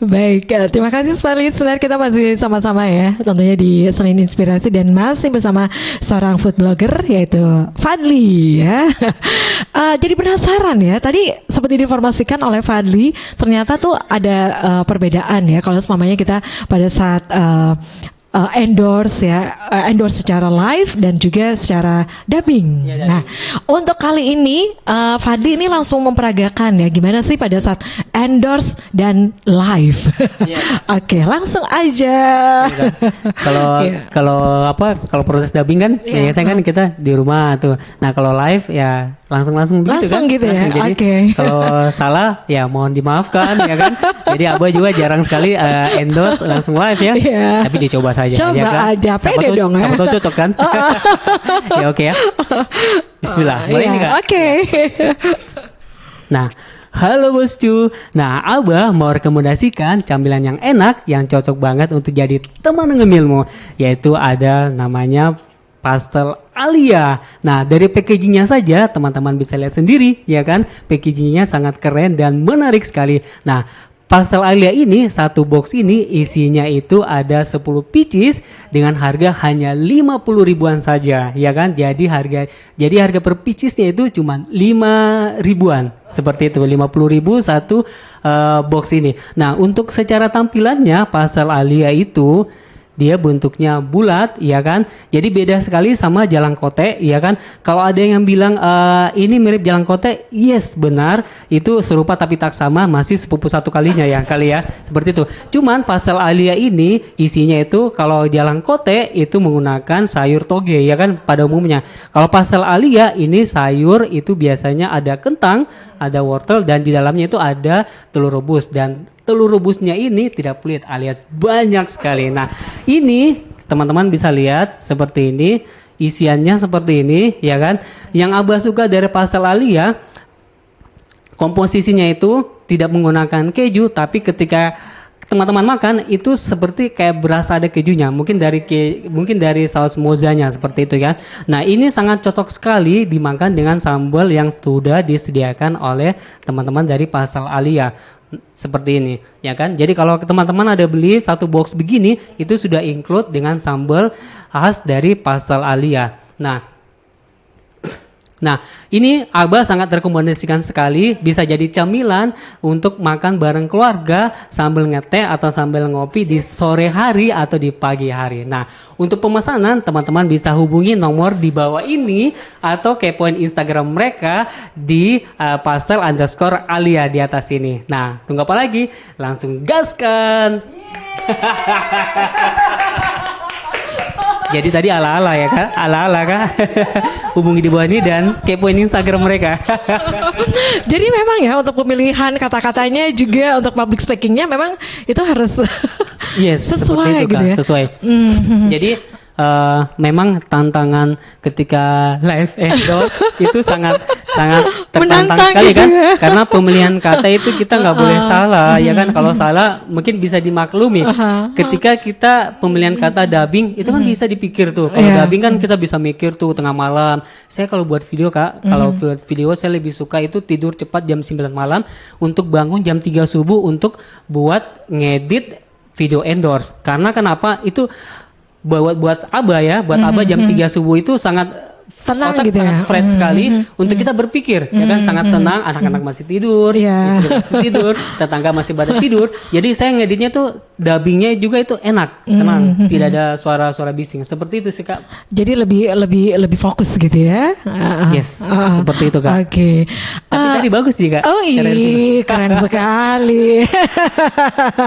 Baik, terima kasih sekali listener, kita masih sama-sama ya tentunya di Senin Inspirasi dan masih bersama seorang food blogger yaitu Fadly ya. Jadi penasaran ya, tadi seperti diinformasikan oleh Fadly ternyata tuh ada perbedaan ya kalau semuanya kita pada saat endorse ya, endorse secara live dan juga secara dubbing. Ya, nah, untuk kali ini Fadly ini langsung memperagakan ya gimana sih pada saat endorse dan live. Ya. Oke, langsung aja. Kalau Iya. kalau proses dubbing kan, Iya. biasanya kan kita di rumah tuh. Nah kalau live ya langsung begitu Langsung kan. gitu ya? Jadi Oke. kalau salah ya mohon dimaafkan ya kan. Jadi Abah juga jarang sekali endorse langsung live ya. Iya. Tapi dicoba saja. Coba ya kan? aja, pede dong ya. Siapa tahu cocok kan. Ya oke ya. Bismillah. Mulai Iya, nih Kak. oke. Nah, halo bosku. Nah, Abah mau rekomendasikan camilan yang enak, yang cocok banget untuk jadi teman ngemilmu, yaitu ada namanya pastel Alia. Nah, dari packagingnya saja teman-teman bisa lihat sendiri, ya kan? Packagingnya sangat keren dan menarik sekali. Nah, pastel Alia ini, satu box ini isinya itu ada 10 pieces dengan harga hanya 50 ribuan saja, ya kan? Jadi harga per piecesnya itu cuma 5 ribuan. Seperti itu, 50 ribu satu box ini. Nah, untuk secara tampilannya pastel Alia itu dia bentuknya bulat, ya kan? Jadi beda sekali sama Jalangkote, ya kan? Kalau ada yang bilang ini mirip Jalangkote, yes benar, itu serupa tapi tak sama, masih sepupu satu kalinya ya kali ya, seperti itu. Cuman pastel Alia ini isinya itu kalau Jalangkote itu menggunakan sayur toge, ya kan? Pada umumnya. Kalau pastel Alia ini sayur itu biasanya ada kentang, ada wortel dan di dalamnya itu ada telur rebus dan telur rebusnya ini tidak pelit alias banyak sekali. Nah, ini teman-teman bisa lihat seperti ini, isiannya seperti ini, ya kan? Yang Abah suka dari pastel Alia, komposisinya itu tidak menggunakan keju, tapi ketika teman-teman makan itu seperti kayak berasa ada kejunya, mungkin dari saus mozzanya seperti itu kan. Nah, ini sangat cocok sekali dimakan dengan sambal yang sudah disediakan oleh teman-teman dari pastel Alia. Seperti ini, ya kan? Jadi kalau teman-teman ada beli satu box begini, itu sudah include dengan sambal khas dari pastel Alia. Nah, ini Abah sangat rekomendasikan sekali, bisa jadi camilan untuk makan bareng keluarga sambil ngeteh atau sambil ngopi di sore hari atau di pagi hari. Nah, untuk pemesanan teman-teman bisa hubungi nomor di bawah ini atau kepoin Instagram mereka di pastel_alia di atas ini. Nah, tunggu apa lagi? Langsung gaskan. Jadi tadi ala-ala ya Kak, ala-ala Kak. Hubungi di bawah ini dan kepoin Instagram mereka. Jadi memang ya untuk pemilihan kata-katanya juga untuk public speakingnya memang itu harus Yes, sesuai seperti itu, gitu Kak, ya. sesuai. Jadi memang tantangan ketika live endorse itu sangat tertantang Menantang sekali gitu kan, ya. karena pemilihan kata itu kita nggak boleh salah, ya kan? Kalau salah mungkin bisa dimaklumi. Ketika kita pemilihan kata dubbing itu kan bisa dipikir tuh. Kalau Iya. dubbing kan kita bisa mikir tuh tengah malam. Saya kalau buat video Kak, kalau buat video saya lebih suka itu tidur cepat jam 9 malam untuk bangun jam 3 subuh untuk buat ngedit video endorse. Karena kenapa? Itu buat Abah ya, buat Abah jam 3 subuh itu sangat Tenang otak gitu ya. sangat fresh sekali untuk kita berpikir, ya kan, sangat tenang, anak-anak masih tidur, Iya. istri masih tidur, tetangga masih pada tidur. Jadi saya ngeditnya tuh dubbingnya juga itu enak, tenang, tidak ada suara-suara bising. Seperti itu sih Kak. Jadi lebih fokus gitu ya. Yes, seperti itu Kak. Oke. Tapi tadi bagus sih Kak. Oh Keren. iya, keren sekali.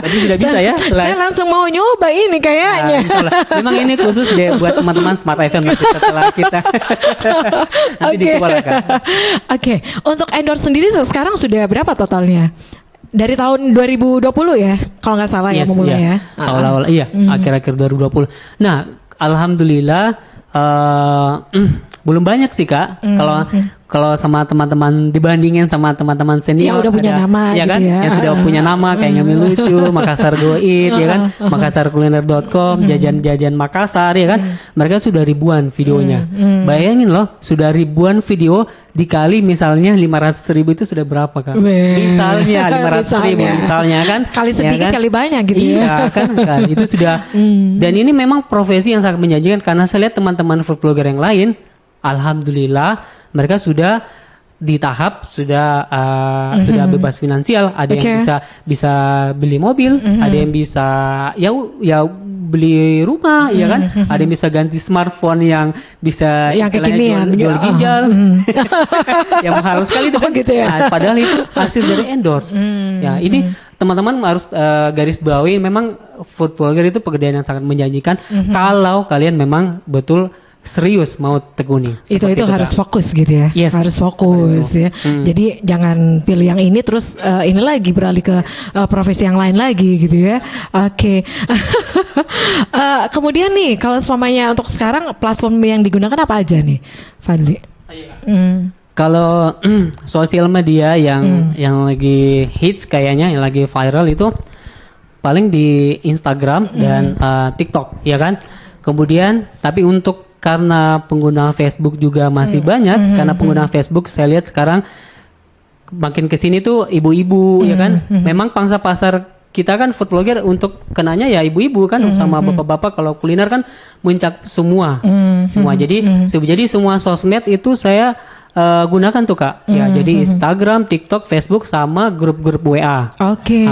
Tadi sudah bisa ya. Saya langsung mau nyoba ini Nah, kayaknya. insya Allah. Memang ini khusus deh buat teman-teman Smart FM nanti setelah kita. Nanti dicoba lah Kak. Oke, untuk endorse sendiri sekarang sudah berapa totalnya? Dari tahun 2020 ya, kalau nggak salah ya Yes, memulai iya. ya. Awal-awal iya, akhir-akhir 2020. Nah, alhamdulillah belum banyak sih Kak. Kalau sama teman-teman dibandingin sama teman-teman senior yang udah punya nama ya gitu kan, ya. yang sudah punya nama kayak Ngemil Lucu, Makassar Go Eat ya kan, makassarkuliner.com, jajan-jajan Makassar ya kan. Mereka sudah ribuan videonya. Bayangin loh, sudah ribuan video dikali misalnya 500.000 itu sudah berapa Kak? Misalnya 500.000 misalnya kan. Kali sedikit ya kan? kali banyak gitu Iya kan, itu sudah. Dan ini memang profesi yang sangat menjanjikan karena saya lihat teman-teman food blogger yang lain, alhamdulillah mereka sudah di tahap sudah bebas finansial. Ada yang bisa beli mobil, ada yang bisa ya beli rumah, ya kan? Ada yang bisa ganti smartphone yang bisa yang kekinian jual ginjal. Yang mahal sekali itu kan. Gitu ya. Nah, padahal itu hasil dari endorse. Ya, ini teman-teman harus garis bawahi, memang food blogger itu pekerjaan yang sangat menjanjikan kalau kalian memang betul serius mau tekuni. Itu harus fokus gitu ya. Yes, harus fokus ya. Jadi jangan pilih yang ini terus ini lagi beralih ke profesi yang lain lagi gitu ya. Oke. Kemudian nih kalau semuanya untuk sekarang platform yang digunakan apa aja nih, Fadli? Kalau sosial media yang lagi hits kayaknya, yang lagi viral itu paling di Instagram dan TikTok, ya kan. Kemudian tapi untuk karena pengguna Facebook juga masih banyak, karena pengguna Facebook saya lihat sekarang makin kesini tuh ibu-ibu, ya kan. Memang pangsa pasar kita kan food blogger untuk kenanya ya ibu-ibu kan, sama bapak-bapak. Kalau kuliner kan mencakup semua. Jadi semua sosmed itu saya gunakan tuh Kak. Ya, jadi Instagram, TikTok, Facebook sama grup-grup WA. Oke,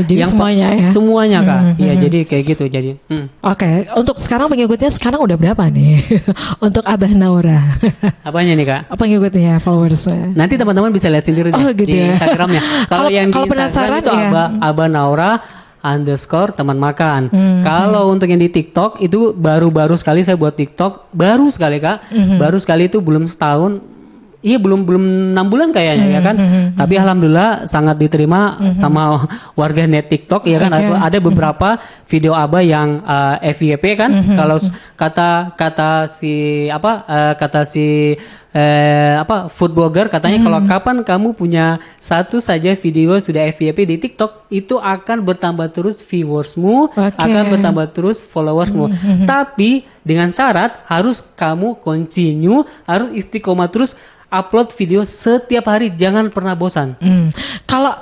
jadi semuanya ya. Semuanya Kak. Ya, jadi kayak gitu jadi. Oke, untuk sekarang pengikutnya sekarang udah berapa nih? Untuk Abah Naura. Apanya nih Kak? Pengikutnya, followersnya. Nanti teman-teman bisa lihat sendiri gitu di Instagramnya. Kalau yang di penasaran Instagram itu Abah Naura _, teman makan. Kalau untuk yang di TikTok itu baru-baru sekali saya buat TikTok, baru sekali Kak. Baru sekali itu belum setahun. Iya belum 6 bulan kayaknya ya kan. Tapi alhamdulillah sangat diterima sama warga net TikTok ya kan. Ada beberapa video Abah yang FYP kan. Kalau kata si food blogger katanya kalau kapan kamu punya satu saja video sudah FYP di TikTok itu akan bertambah terus viewersmu, akan bertambah terus followersmu. Tapi dengan syarat harus kamu continue, harus istiqomah terus upload video setiap hari, jangan pernah bosan. Kalau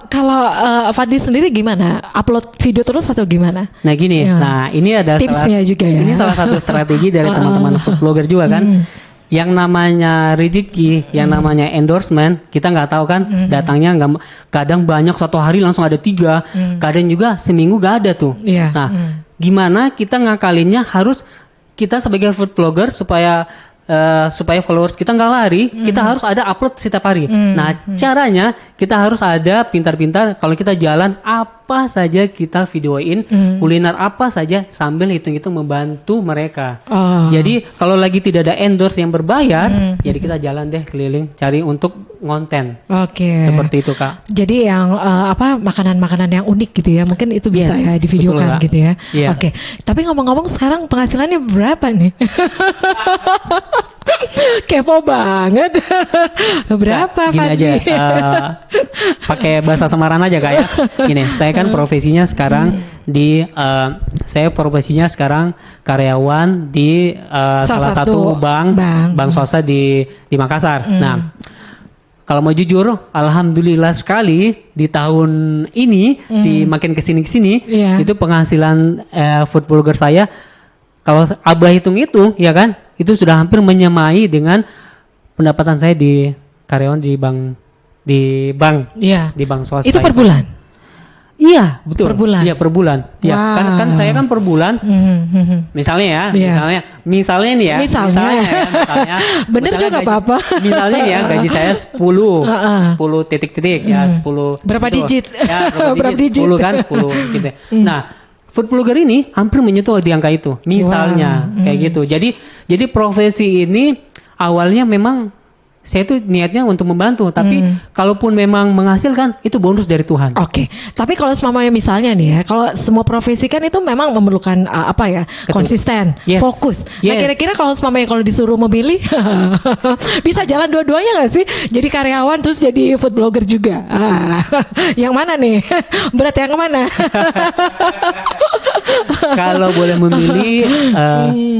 Fadli sendiri gimana? Upload video terus atau gimana? Nah gini, nah ini ada tipsnya juga ya. Ini salah satu strategi dari teman-teman food blogger juga kan. Yang namanya rezeki, yang namanya endorsement, kita nggak tahu kan datangnya nggak, kadang banyak satu hari langsung ada 3, kadang juga seminggu nggak ada tuh. Nah, gimana kita ngakalinnya? Harus kita sebagai food blogger supaya followers kita nggak lari, kita harus ada upload setiap hari. Nah, caranya kita harus ada pintar-pintar. Kalau kita jalan, apa saja kita videoin, kuliner apa saja sambil hitung-hitung membantu mereka. Jadi kalau lagi tidak ada endorse yang berbayar, jadi kita jalan deh keliling cari untuk ngonten. Seperti itu Kak. Jadi yang makanan-makanan yang unik gitu ya, mungkin itu bisa ya divideokan gitu ya. Tapi ngomong-ngomong sekarang penghasilannya berapa nih? Kepo banget. Berapa gini aja, pakai bahasa Semaran aja Kak ya. Gini, saya kan profesinya sekarang saya profesinya sekarang karyawan di salah satu bank swasta di Makassar. Nah, kalau mau jujur, alhamdulillah sekali di tahun ini, di makin kesini itu penghasilan food blogger saya, kalau Abah hitung-hitung, ya kan, itu sudah hampir menyamai dengan pendapatan saya di karyawan di bank swasta. Itu per bulan? Iya, betul. Per bulan? Iya, per bulan. Ya, kan saya kan per bulan. Misalnya misalnya nih ya. Misalnya. Bener juga Papa. Misalnya ya, gaji saya 10 titik-titik ya, 10. Berapa gitu. digit? Ya, berapa digit? 10 kan, 10 gitu. Nah, food blogger ini hampir menyentuh di angka itu. Misalnya kayak gitu. Jadi profesi ini awalnya memang saya itu niatnya untuk membantu, tapi kalaupun memang menghasilkan itu bonus dari Tuhan. Oke, tapi kalau semuanya misalnya nih ya, kalau semua profesi kan itu memang memerlukan apa ya, konsisten, Yes. fokus. Nah Yes. kira-kira kalau semuanya kalau disuruh memilih, bisa jalan dua-duanya nggak sih? Jadi karyawan terus jadi food blogger juga. Yang mana nih? Berat yang kemana? Kalau boleh memilih,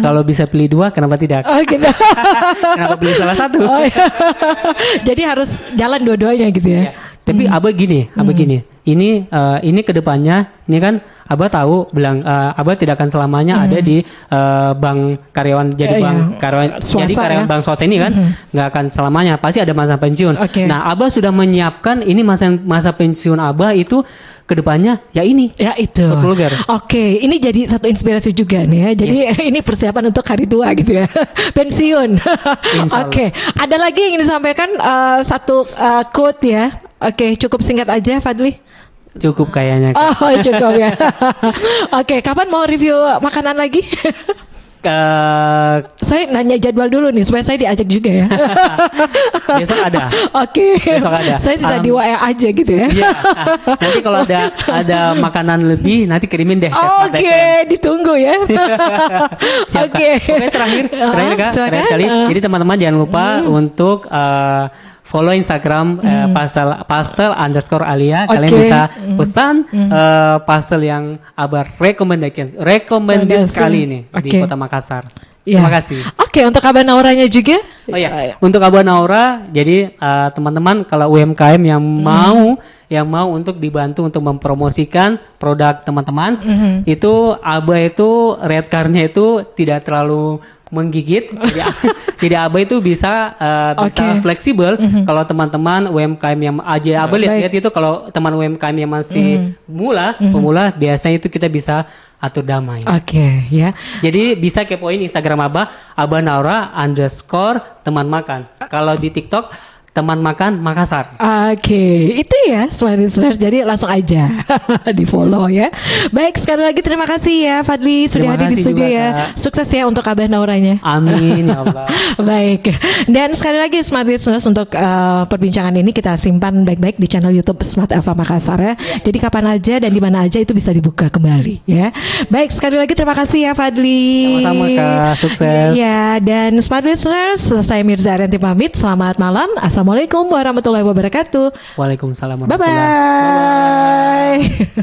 kalau bisa pilih dua, kenapa tidak? Oh gitu. Kenapa pilih salah satu? Oh, iya. Jadi harus jalan dua-duanya gitu ya. Ya, tapi Abah gini. Ini kedepannya, ini kan Abah tahu bilang Abah tidak akan selamanya ada di bank karyawan, jadi bank karyawan, Swasta, jadi karyawan ya. bank swasta ini kan nggak akan selamanya, pasti ada masa pensiun. Oke. Nah, Abah sudah menyiapkan ini masa pensiun Abah itu kedepannya ya ini. Ya itu. Food blogger. Oke, ini jadi satu inspirasi juga nih ya. Jadi ini persiapan untuk hari tua gitu ya. Pensiun. Insya Allah. Oke, ada lagi yang ingin disampaikan satu quote ya. Oke, cukup singkat aja Fadli. Cukup kayaknya. Oh, cukup ya. Oke, kapan mau review makanan lagi? Saya nanya jadwal dulu nih supaya saya diajak juga ya. Besok ada. Oke. Besok ada. Saya sisa di WA aja gitu ya. Iya. Nanti kalau ada makanan lebih nanti kirimin deh. Oke, ditunggu ya. Siap, Kak. Oke. Oke, terakhir Kak, silakan. terakhir kali. Jadi teman-teman jangan lupa untuk follow Instagram pastel_alia. Kalian Oke. bisa pesan pastel yang Abah recommended sekali ini di Oke. Kota Makassar. Ya. Terima kasih. Oke, untuk Abah Nauranya juga. Oh ya, untuk Abah Naura, jadi teman-teman kalau UMKM yang mau untuk dibantu untuk mempromosikan produk teman-teman, itu Abah itu red card-nya itu tidak terlalu menggigit, jadi Abah itu bisa fleksibel. Kalau teman-teman UMKM yang aja Abah lihat itu kalau teman UMKM yang masih pemula biasanya itu kita bisa atur damai. Oke, ya. Jadi bisa kepoin Instagram Abah Naura _teman makan. Kalau di TikTok teman makan Makassar. Oke, itu ya selain listeners, jadi langsung aja di follow ya. Baik, sekali lagi terima kasih ya Fadli sudah Terima hadir di kasih studio juga, ya. Kak. Sukses ya untuk Abah Nauranya. Amin ya Allah. Baik, dan sekali lagi Smart Listeners untuk perbincangan ini kita simpan baik-baik di channel YouTube Smart FM Makassar ya. Jadi kapan aja dan di mana aja itu bisa dibuka kembali ya. Baik, sekali lagi terima kasih ya Fadli. Sama-sama Kak, sukses. Ya, dan Smart Listeners, saya Mirza Arianti pamit. Selamat malam. Assalamualaikum warahmatullahi wabarakatuh. Waalaikumsalam Bye warahmatullahi wabarakatuh. bye.